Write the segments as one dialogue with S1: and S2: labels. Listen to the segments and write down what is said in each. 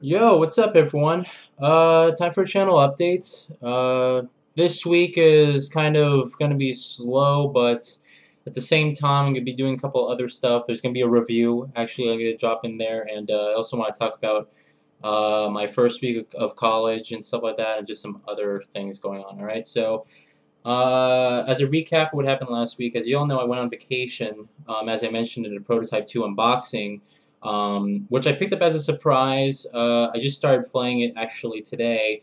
S1: Yo, what's up, everyone? Time for channel updates. This week is kind of going to be slow, but at the same time, I'm going to be doing a couple other stuff. There's going to be a review, actually, I'm going to drop in there, and I also want to talk about my first week of college and stuff like that, and just some other things going on. All right, so as a recap of what happened last week, as you all know, I went on vacation, as I mentioned in the Prototype 2 unboxing, which I picked up as a surprise. I just started playing it actually today.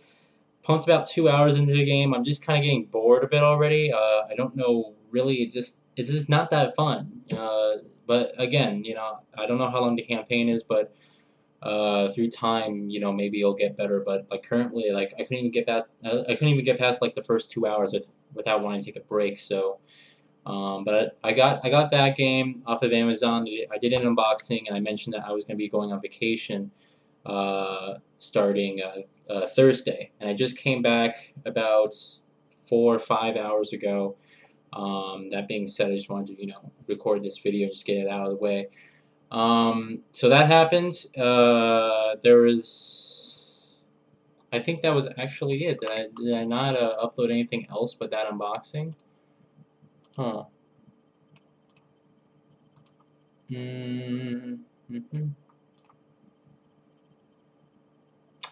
S1: Pumped about 2 hours into the game. I'm just kind of getting bored of it already. I don't know, really, it's just not that fun. But again, I don't know how long the campaign is, but through time, maybe it'll get better. But like currently, like I couldn't even get that. I couldn't even get past like the first 2 hours without wanting to take a break. So, but I got that game off of Amazon. I did an unboxing, and I mentioned that I was going to be going on vacation starting Thursday, and I just came back about 4 or 5 hours ago. That being said, I just wanted to record this video and just get it out of the way. So that happened. There was, I think that was actually it. Did I not upload anything else but that unboxing? Huh. Mm-hmm.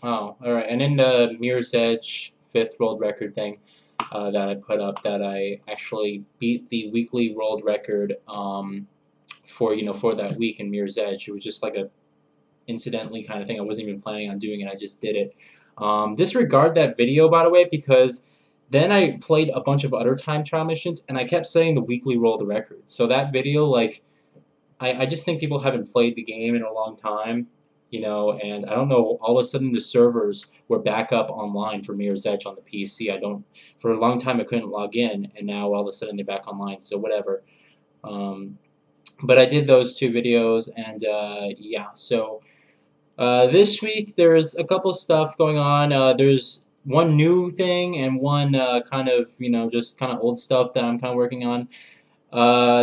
S1: Oh, all right. And then the Mirror's Edge fifth world record thing that I put up, that I actually beat the weekly world record for that week in Mirror's Edge. It was just like a incidentally kind of thing. I wasn't even planning on doing it. I just did it. Disregard that video, by the way, because then I played a bunch of other time trial missions, and I kept saying the weekly world record. So that video, like, I just think people haven't played the game in a long time, and I don't know, all of a sudden the servers were back up online for Mirror's Edge on the PC. For a long time I couldn't log in, and now all of a sudden they're back online, so whatever. Um, but I did those two videos, and yeah, so this week there's a couple stuff going on. There's one new thing and one kind of, just kind of old stuff that I'm kind of working on.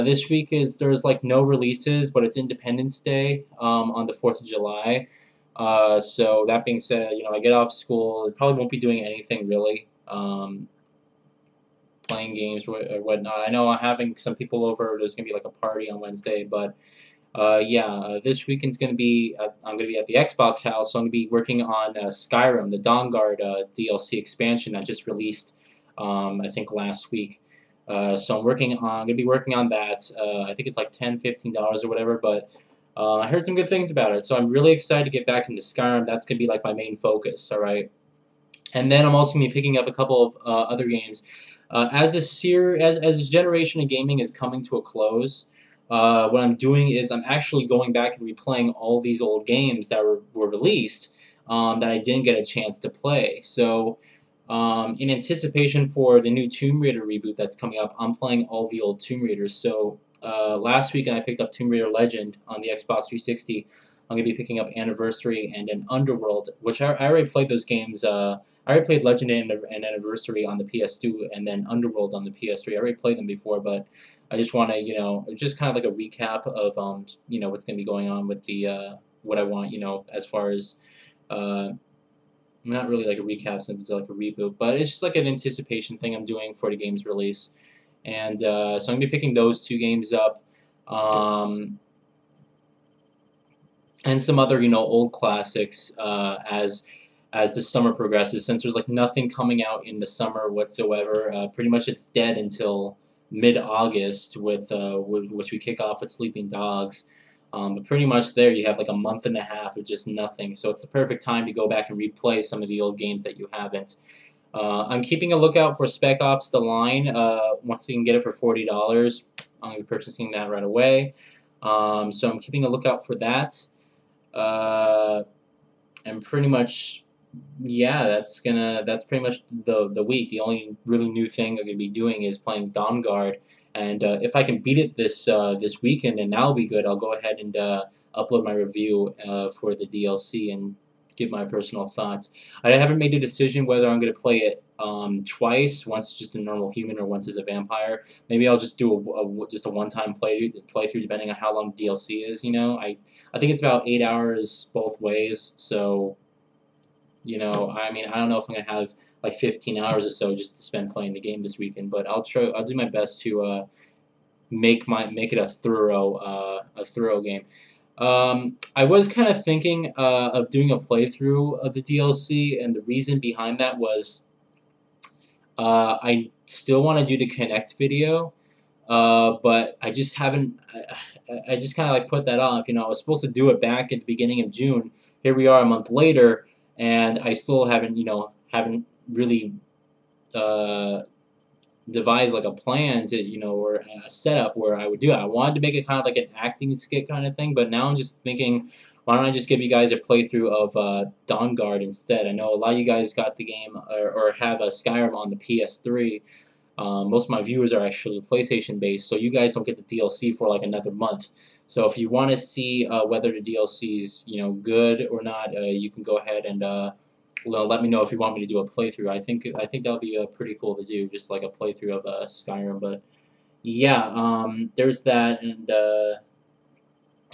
S1: This week there's like no releases, but it's Independence Day on the 4th of July. So that being said, I get off school. I probably won't be doing anything really, playing games or whatnot. I know I'm having some people over. There's gonna be like a party on Wednesday, but yeah, this weekend's gonna be. I'm gonna be at the Xbox house, so I'm gonna be working on Skyrim, the Dawnguard DLC expansion that just released. I think last week. So I'm gonna be working on that. I think it's like $10, $15 or whatever, but I heard some good things about it. So I'm really excited to get back into Skyrim. That's gonna be like my main focus. All right, and then I'm also gonna be picking up a couple of other games. As a generation of gaming is coming to a close, what I'm doing is I'm actually going back and replaying all these old games that were released that I didn't get a chance to play. So, in anticipation for the new Tomb Raider reboot that's coming up, I'm playing all the old Tomb Raiders. So, last weekend I picked up Tomb Raider Legend on the Xbox 360. I'm going to be picking up Anniversary and an Underworld, which I already played those games. I already played Legend and Anniversary on the PS2, and then Underworld on the PS3. I already played them before, but I just want to, just kind of like a recap of, what's going to be going on with the, what I want, as far as, not really like a recap since it's like a reboot, but it's just like an anticipation thing I'm doing for the game's release. And so I'm going to be picking those two games up. And some other, old classics as the summer progresses. Since there's like nothing coming out in the summer whatsoever, pretty much it's dead until mid-August with which we kick off with Sleeping Dogs. But pretty much there you have like a month and a half of just nothing. So it's the perfect time to go back and replay some of the old games that you haven't. I'm keeping a lookout for Spec Ops: The Line. Once you can get it for $40, I'm going to be purchasing that right away. So I'm keeping a lookout for that. And pretty much, yeah, that's pretty much the week. The only really new thing I'm gonna be doing is playing Dawnguard, and if I can beat it this weekend, and that'll be good. I'll go ahead and upload my review for the DLC and give my personal thoughts. I haven't made a decision whether I'm gonna play it twice, once just a normal human or once as a vampire. Maybe I'll just do just a one-time playthrough, depending on how long the DLC is. I think it's about 8 hours both ways, so you know, I mean, I don't know if I'm gonna have like 15 hours or so just to spend playing the game this weekend, but I'll try. I'll do my best to make it a thorough game. I was kind of thinking of doing a playthrough of the DLC, and the reason behind that was I still want to do the Connect video, but I just haven't. I just kind of like put that off. You know, I was supposed to do it back at the beginning of June. Here we are a month later, and I still haven't. You know, haven't really uh, devised like a plan to, you know, or a setup where I would do it. I wanted to make it kind of like an acting skit kind of thing, but now I'm just thinking, why don't I just give you guys a playthrough of Dawn Guard instead? I know a lot of you guys got the game or have a Skyrim on the PS3. Most of my viewers are actually PlayStation based, so you guys don't get the DLC for like another month. So if you want to see whether the DLC is, you know, good or not, you can go ahead and let me know if you want me to do a playthrough. I think that'll be pretty cool to do, just like a playthrough of Skyrim. But yeah, there's that, and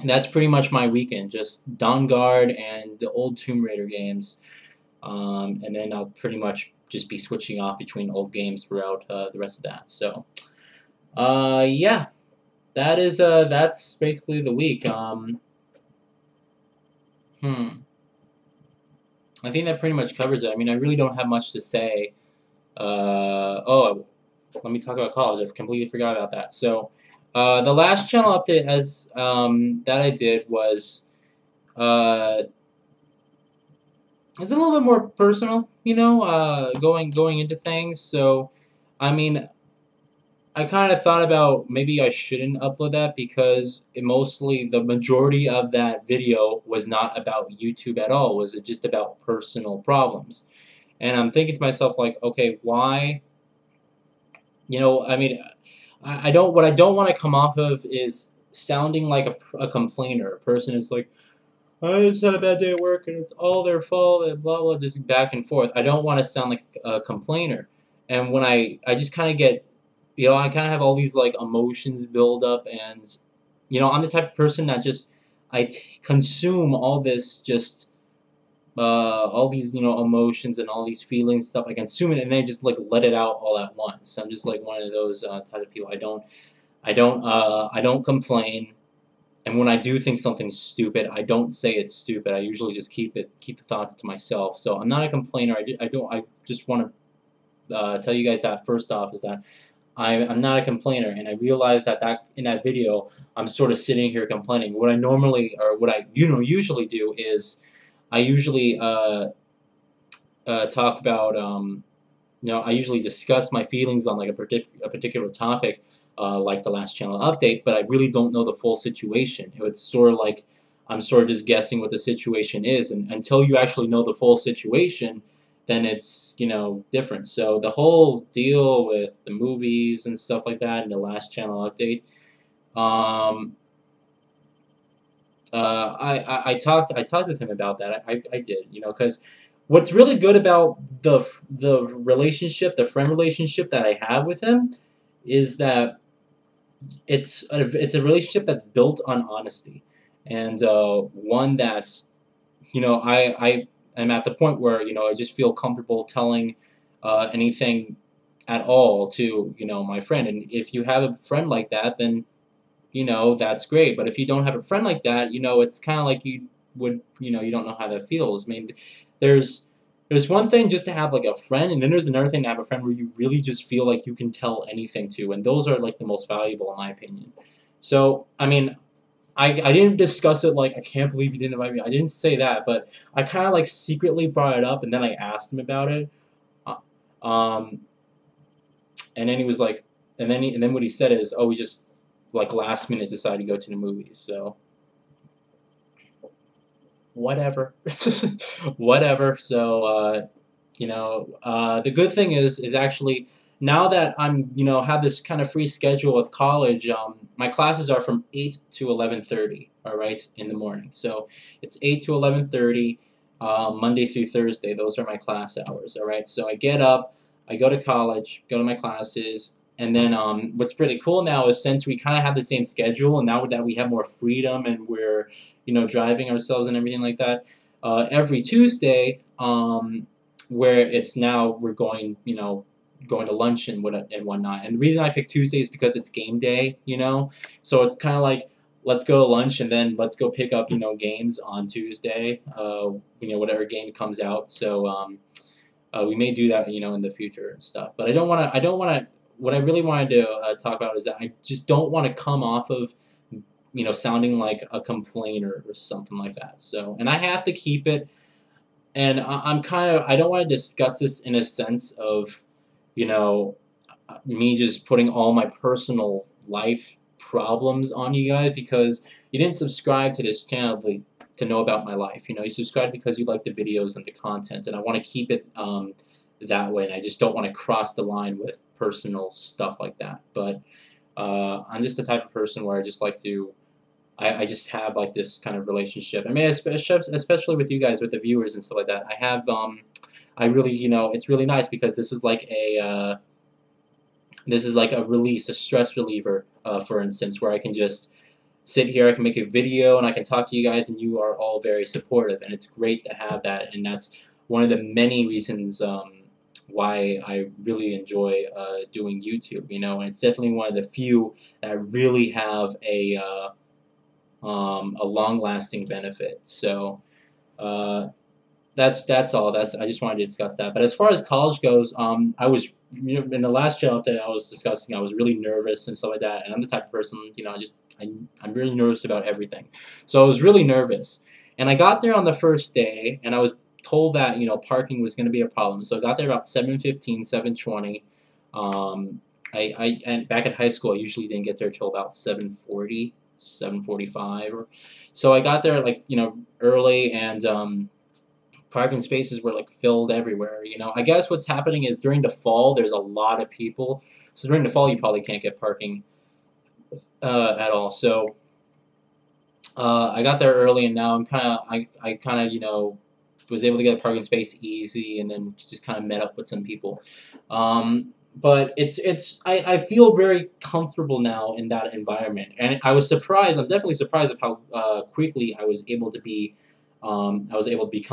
S1: that's pretty much my weekend. Just Dawn Guard and the old Tomb Raider games, and then I'll pretty much just be switching off between old games throughout the rest of that. So yeah, that's basically the week. I think that pretty much covers it. I mean, I really don't have much to say. Oh, let me talk about college. I completely forgot about that. So, the last channel update that I did was it's a little bit more personal, you know, going into things. So, I mean, I kind of thought about maybe I shouldn't upload that because the majority of that video was not about YouTube at all. It was just about personal problems. And I'm thinking to myself, like, okay, why? You know, I mean, I don't. What I don't want to come off of is sounding like a complainer. A person is like, I just had a bad day at work and it's all their fault and blah blah, just back and forth. I don't want to sound like a complainer. And when I just kind of get, you know, I kind of have all these like emotions build up, and you know, I'm the type of person that just consume all this just all these, you know, emotions and all these feelings stuff. I consume it and then just like let it out all at once. I'm just like one of those type of people. I don't complain, and when I do think something's stupid, I don't say it's stupid. I usually just keep the thoughts to myself. So I'm not a complainer. I just want to tell you guys that first off is that I'm not a complainer, and I realized that in that video I'm sort of sitting here complaining. What I normally, or what I usually do is I usually talk about, you know, I usually discuss my feelings on like a particular topic, like the last channel update, but I really don't know the full situation. It's sort of like I'm sort of just guessing what the situation is, and until you actually know the full situation, then it's, you know, different. So the whole deal with the movies and stuff like that in the last channel update, um, I talked with him about that. I did, you know, because what's really good about the relationship, the friend relationship that I have with him, is that it's a relationship that's built on honesty, and one that's, you know, I am at the point where, you know, I just feel comfortable telling anything at all to, you know, my friend. And if you have a friend like that, then, you know, that's great. But if you don't have a friend like that, you know, it's kind of like you would, you know, you don't know how that feels. I mean, there's there's one thing just to have like a friend, and then there's another thing to have a friend where you really just feel like you can tell anything to, and those are like the most valuable in my opinion. So, I mean, I didn't discuss it like, I can't believe you didn't invite me. I didn't say that, but I kind of like secretly brought it up, and then I asked him about it. Uh, Um, and then he was like, and then what he said is, oh, we just like last minute decided to go to the movies. So whatever, whatever. So you know, the good thing is actually now that I'm, you know, have this kind of free schedule with college. My classes are from 8 to 11:30. All right, in the morning. So it's 8 to 11:30, Monday through Thursday. Those are my class hours. All right. So I get up, I go to college, go to my classes. And then what's pretty cool now is since we kind of have the same schedule, and now that we have more freedom and we're, you know, driving ourselves and everything like that, every Tuesday, where it's now we're going, going to lunch and whatnot. And the reason I picked Tuesday is because it's game day, so it's kind of like let's go to lunch and then let's go pick up games on Tuesday, whatever game comes out. So we may do that in the future and stuff. But I don't want to. What I really wanted to talk about is that I just don't want to come off of sounding like a complainer or something like that. So, and I have to keep it. And I don't want to discuss this in a sense of, me just putting all my personal life problems on you guys, because you didn't subscribe to this channel to know about my life. You subscribed because you like the videos and the content, and I want to keep it that way, and I just don't want to cross the line with personal stuff like that. But I'm just the type of person where I just like to, I just have like this kind of relationship. I mean, especially with you guys, with the viewers and stuff like that. I have, I really, it's really nice because this is like a release, a stress reliever, for instance, where I can just sit here, I can make a video, and I can talk to you guys, and you are all very supportive, and it's great to have that, and that's one of the many reasons why I really enjoy doing YouTube, and it's definitely one of the few that really have a long-lasting benefit. So that's all. I just wanted to discuss that. But as far as college goes, I was in the last channel that I was discussing, I was really nervous and stuff like that. And I'm the type of person, I'm really nervous about everything. So I was really nervous, and I got there on the first day, and I was told that parking was going to be a problem. So I got there about 7:15, 7:20. And back at high school, I usually didn't get there till about 7:40. 7:45, so I got there like early, and parking spaces were like filled everywhere. I guess what's happening is during the fall there's a lot of people, so during the fall you probably can't get parking at all. So I got there early, and now I kind of was able to get a parking space easy, and then just kind of met up with some people. But I feel very comfortable now in that environment, and I was surprised. I'm definitely surprised of how quickly I was able to become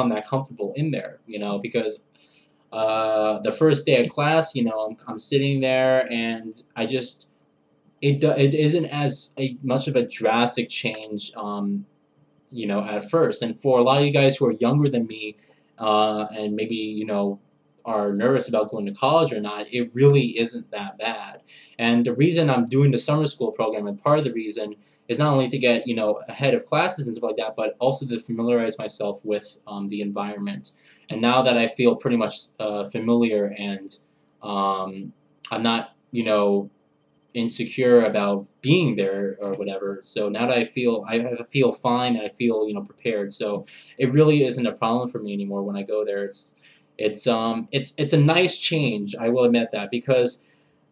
S1: that comfortable in there. Because the first day of class, I'm sitting there, and it isn't as much of a drastic change, at first. And for a lot of you guys who are younger than me, and maybe are nervous about going to college or not, it really isn't that bad. And the reason I'm doing the summer school program, and part of the reason, is not only to get ahead of classes and stuff like that, but also to familiarize myself with the environment. And now that I feel pretty much familiar, and I'm not insecure about being there or whatever, so now that I feel fine, and I feel prepared, so it really isn't a problem for me anymore when I go there. It's a nice change, I will admit that, because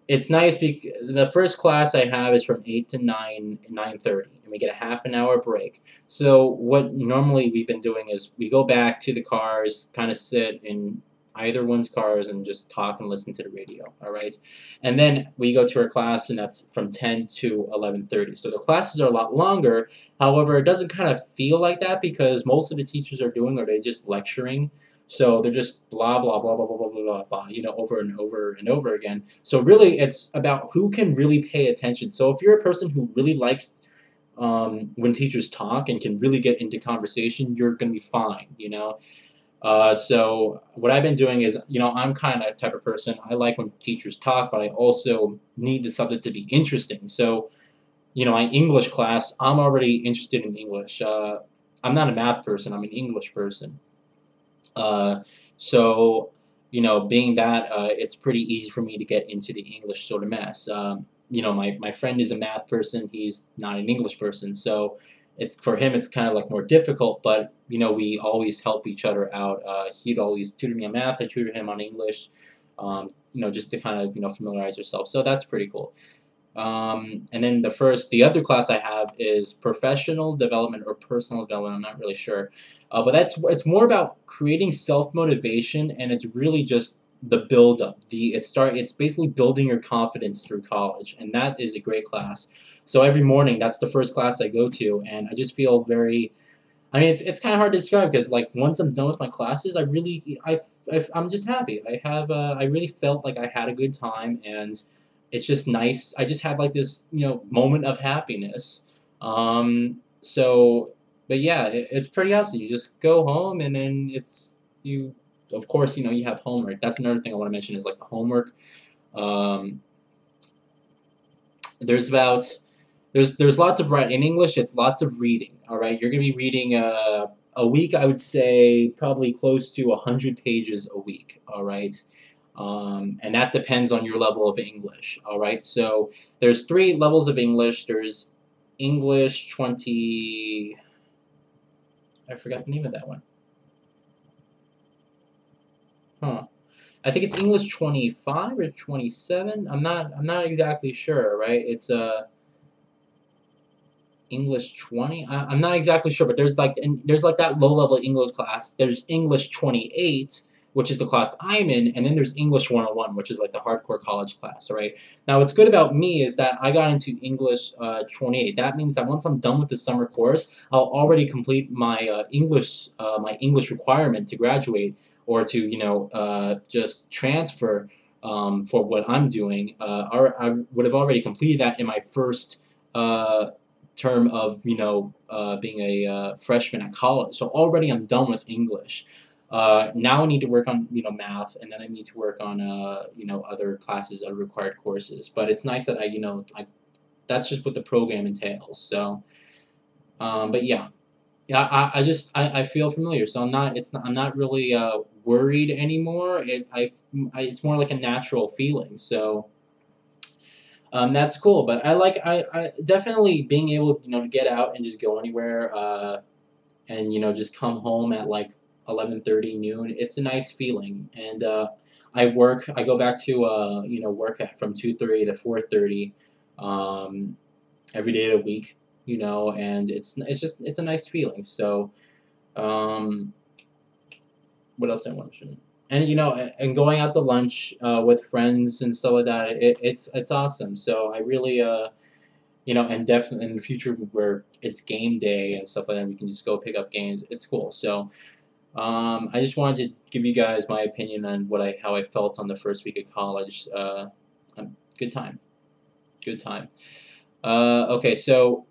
S1: it's nice. The first class I have is from 8 to 9, 9:30, and we get a half an hour break. So what normally we've been doing is we go back to the cars, kind of sit in either one's cars, and just talk and listen to the radio, all right? And then we go to our class, and that's from 10 to 11:30. So the classes are a lot longer. However, it doesn't kind of feel like that, because most of the teachers are doing, or they're just lecturing. So they're just blah, blah, blah, blah, blah, blah, blah, blah, over and over and over again. So really, it's about who can really pay attention. So if you're a person who really likes when teachers talk and can really get into conversation, you're going to be fine, So what I've been doing is, I'm kind of that type of person. I like when teachers talk, but I also need the subject to be interesting. So, my English class, I'm already interested in English. I'm not a math person. I'm an English person. So, being that, it's pretty easy for me to get into the English sort of mess. My friend is a math person. He's not an English person. So for him, it's kind of like more difficult, but, we always help each other out. He'd always tutor me on math. I tutor him on English, just to kind of, familiarize ourselves. So that's pretty cool. And then the other class I have is professional development or personal development. I'm not really sure, but it's more about creating self-motivation, and it's really just the build-up. It's basically building your confidence through college, and that is a great class. So every morning, that's the first class I go to, and I just feel very I mean, it's kind of hard to describe because like once I'm done with my classes, I'm just happy. I really felt like I had a good time, and it's just nice. I just had like this moment of happiness. So, but yeah, it's pretty awesome. You just go home, and then it's you. Of course, you have homework. That's another thing I want to mention is like the homework. Um, there's about there's lots of writing in English. It's lots of reading. All right, you're gonna be reading a week. I would say probably close to 100 pages a week. All right, and that depends on your level of English. All right, so there's 3 levels of English. There's English 20. I forgot the name of that one. Huh. I think it's English 25 or 27. I'm not exactly sure. Right, it's English 20. I'm not exactly sure, but there's like that low level English class. There's English 28, which is the class I'm in, and then there's English 101, which is like the hardcore college class. All right. Now, what's good about me is that I got into English 28. That means that once I'm done with the summer course, I'll already complete my English requirement to graduate or to just transfer for what I'm doing. I would have already completed that in my first. Term of being a freshman at college. So already I'm done with English. Now I need to work on math, and then I need to work on other classes, other required courses. But it's nice that I that's just what the program entails. So, but yeah. Yeah, I feel familiar, so I'm not really worried anymore. It's more like a natural feeling. So that's cool, but I definitely being able to get out and just go anywhere and just come home at like 11:30 noon. It's a nice feeling, and I go back to work from 2:30 to 4:30 um, every day of the week, and it's a nice feeling. So um, what else I want to mention? And and going out to lunch with friends and stuff like that, it's awesome. So I really and definitely in the future where it's game day and stuff like that, we can just go pick up games. It's cool. So I just wanted to give you guys my opinion on how I felt on the first week of college. Good time, good time. Okay, so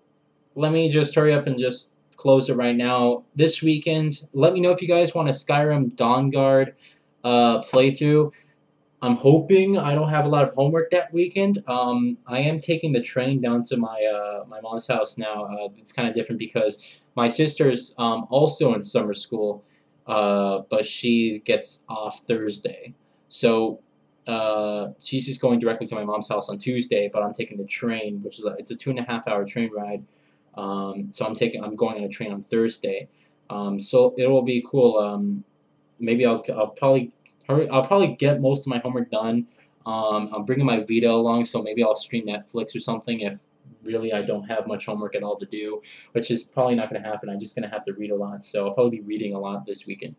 S1: let me just hurry up and just close it right now. This weekend, let me know if you guys want a Skyrim Dawnguard playthrough. I'm hoping I don't have a lot of homework that weekend. I am taking the train down to my mom's house now. It's kind of different because my sister's also in summer school, but she gets off Thursday. So she's just going directly to my mom's house on Tuesday, but I'm taking the train, which is it's a 2.5 hour train ride. So I'm going on a train on Thursday. So it will be cool. Maybe I'll probably I'll probably get most of my homework done. I'm bringing my Vita along, so maybe I'll stream Netflix or something if really I don't have much homework at all to do, which is probably not going to happen. I'm just going to have to read a lot, so I'll probably be reading a lot this weekend.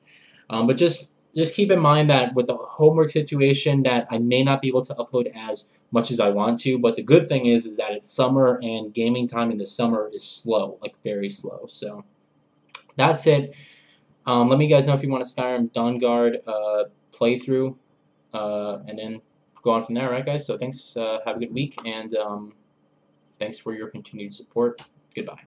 S1: But just keep in mind that with the homework situation that I may not be able to upload as much as I want to, but the good thing is that it's summer and gaming time in the summer is slow, like very slow. So that's it. Let me guys know if you want a Skyrim Dawnguard playthrough, and then go on from there, right, guys? So thanks. Have a good week, and thanks for your continued support. Goodbye.